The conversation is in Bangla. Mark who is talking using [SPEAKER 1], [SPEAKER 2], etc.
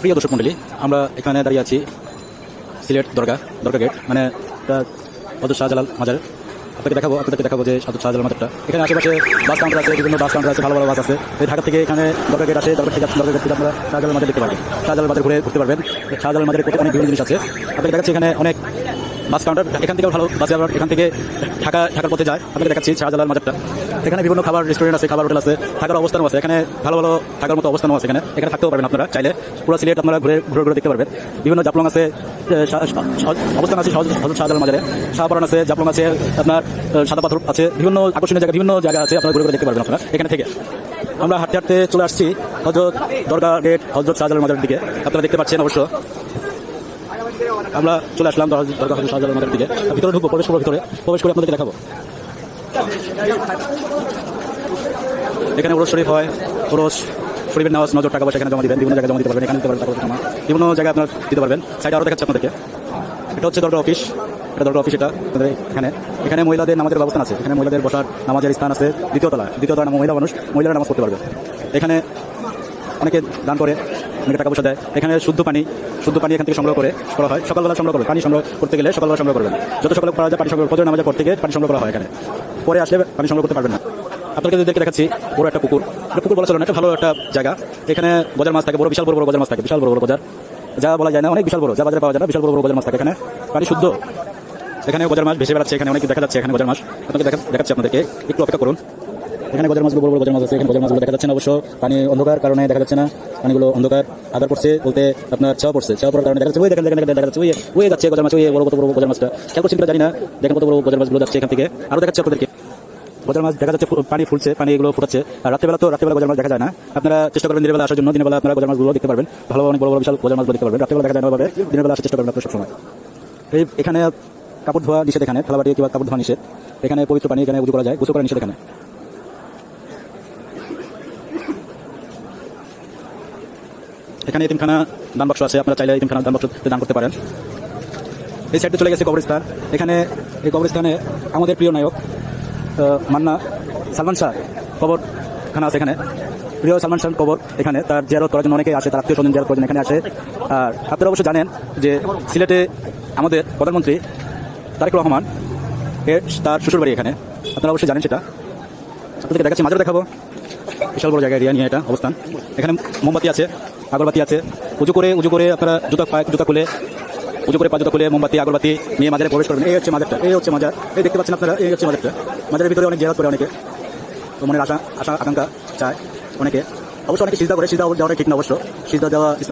[SPEAKER 1] প্রিয় দর্শক মন্ডলী, আমরা এখানে দাঁড়িয়ে আছি সিলেট দরগা গেট, মানে হযরত শাহজালাল মাজার। আপনাদেরকে দেখাবো যে হযরত শাহজালাল মাজারটা। এখানে আশেপাশে বাস কাউন্টার আছে, বিভিন্ন বাস কাউন্টার আছে, ভালো ভালো বাস আছে। এই ঢাকা থেকে এখানে দরগা গেট আসে, দরগা গেট থেকে আপনারা শাহজালাল মাজার দেখতে পারবেন। শাহজালাল মাজার ঘুরতে পারবেন। শাহজালাল মাজারে অনেক বিভিন্ন জিনিস আছে। আপনাদের দেখাচ্ছি এখানে অনেক বাস কাউন্টার, এখান থেকেও ভালো বাসে আবার এখান থেকে ঢাকার পথে যায়। আপনাদের দেখাচ্ছি শাহজালাল মাজারটা। এখানে বিভিন্ন খাবার রেস্টুরেন্ট আছে, খাবার হোটেল আছে, থাকার অবস্থানও আছে। এখানে ভালো ভালো থাকার মতো অবস্থানও আছে। এখানে থাকতেও পারবেন আপনারা চাইলে। পুরো সিলেট আপনারা ঘুরে দেখতে পারবেন। বিভিন্ন জাপলং আছে, অবস্থান আছে হযরত শাহজালাল মাজারে। শাহপরান আছে, জাপলং আছে, আপনার সাদা পাথর আছে, বিভিন্ন আকর্ষণীয় জায়গা আছে। আপনারা ঘুরে দেখতে পারবেন আপনারা এখানে থেকে। আমরা হাঁটতে চলে আসছি হযরত দরগা গেট, হযরত শাহজালাল মাজারের দিকে। আপনারা দেখতে পাচ্ছেন অবশ্য। আমরা চলে আসলাম দরগা হযরত শাহজালাল মাজারের দিকে। ভিতরে ঢুকবো, প্রবেশ করে আপনাদেরকে দেখাবো। এখানে ওরস শরীফ হয়, ওরস শরীফের নামাজ, নজর, টাকা পয়সা এখানে জমা দিবেন। বিভিন্ন জায়গায় জমা দিতে পারবেন, এখানে দিতে পারবেন, বিভিন্ন জায়গায় আপনারা দিতে পারবেন। সাইডে আরও দেখাচ্ছে আপনাদেরকে। এটা হচ্ছে দরগা অফিস। এটা এখানে মহিলাদের নামাজের ব্যবস্থা আছে। এখানে মহিলাদের বসার নামাজের স্থান আছে দ্বিতীয় তলায় মহিলারা নামাজ পড়তে পারবে। এখানে অনেকে দান করে, অনেকে টাকা পয়সা দেয়। এখানে শুদ্ধ পানি এখান থেকে সংগ্রহ করা হয়। সকালবেলা সংগ্রহ করবে। পানি সংগ্রহ করতে গেলে সকালবেলা সংগ্রহ করবেন। যত সকালে করা যায় পানি সংগ্রহ, ফজর নামাজের পর থেকে পানি সংগ্রহ করা হয়। এখানে পরে আসলে পানি সংগ্রহ করতে পারবেন না। আপনাকে দেখে দেখাচ্ছি বড় একটা পুকুর। এটা পুকুর বলা চলে না, একটা ভালো একটা জায়গা। এখানে গজার মাছ থাকে, বিশাল বড় গজার মাছ থাকে, বিশাল বড় গজার, যা বলা যায় না, অনেক বিশাল বড়, যা বাজারে পাওয়া যায় না, বিশাল বড় গজার মাছ থাকে। এখানে পানি শুদ্ধ। এখানে গজার মাছ ভেসে বেড়াচ্ছে। এখানে অনেক দেখা যাচ্ছে। এখানে গজার মাছ আপনাকে দেখাচ্ছি আপনাদেরকে, একটু অপেক্ষা করুন। এখানে গজার মাছগুলো, বড় গজার মাছ আছে। এখানে গজার মাছগুলো দেখা যাচ্ছে না, অবশ্য পানি অন্ধকার কারণে দেখা যাচ্ছে না। পানিগুলো অন্ধকার আধার পড়ছে বলতে আপনার ছাওয়া পড়ার কারণে দেখা যাচ্ছে। দেখা যাচ্ছে ওই যাচ্ছে গজার মাছ, কত বড় গজার মাছটা খেয়াল করছেন জানি না। দেখেন কত বড় গজার মাছগুলো যাচ্ছে এখান থেকে। আরও দেখাচ্ছে আপনাদেরকে গজার মাছ দেখা যাচ্ছে, পানি ফুলছে, পানি এগুলো ফুটাচ্ছে। আর রাত্রেবেলা গজার মাছ দেখা যায় না। আপনারা চেষ্টা করবেন দিনের বেলা আসার জন্য। দিনের বেলা আপনারা গজার মাছগুলো দেখতে পারবেন, ভালো অনেক বড় বিশাল গজার মাছগুলো দেখতে পারবেন। রাত্রেবেলা দেখা যায় না, দিনের বেলা আসার চেষ্টা করবেন আপনারা সবসময়। এখানে কাপড় ধোয়া নিষেধ, এখানে থালাবাটি কিংবা কাপড় ধোয়া নিষেধ। এখানে পবিত্র পানি, এখানে উজু করা যায়, গোসল করা নিষেধ। এখানে এতিমখানা দান বাক্স আছে, আপনারা চাইলে এতিমখানা দান বাক্স দান করতে পারেন। এই সাইডে চলে গেছে কবরস্থান। এখানে এই কবরস্থানে আমাদের প্রিয় নায়ক মান্না সালমান শাহ কবরখানা আছে। এখানে প্রিয় সালমান শাহ কবর, এখানে তার জিয়ারত করার জন্য অনেকে আসে, তার আত্মীয় স্বজন জিয়ারত করার জন্য এখানে আসে। আর আপনারা অবশ্যই জানেন যে সিলেটে আমাদের প্রধানমন্ত্রী তারেক রহমান তার শ্বশুরবাড়ি এখানে, আপনারা অবশ্যই জানেন সেটা। আপনাদেরকে দেখাচ্ছি, মাজার দেখাবো। বিশাল বড় জায়গা, এরিয়া নিয়ে এটা অবস্থান। এখানে মোমবাতি আছে, আগরবাতি আছে। উজু করে আপনারা জুতা খুলে পা জুতা খুলে মোমবাতি আগরবাতি নিয়ে মাজারে প্রবেশ করবেন। এই হচ্ছে মাজার। এই দেখতে পাচ্ছেন আপনারা, এই হচ্ছে মাজারটা। মাজারের ভিতরে অনেক জিয়ারত করে অনেকে, তো মনের আশা আকাঙ্ক্ষা চায় অনেকে। অবশ্য অনেকে সিজদা করে, সিজদা যাওয়াটা ঠিক না। অবশ্য সিজদা দেওয়া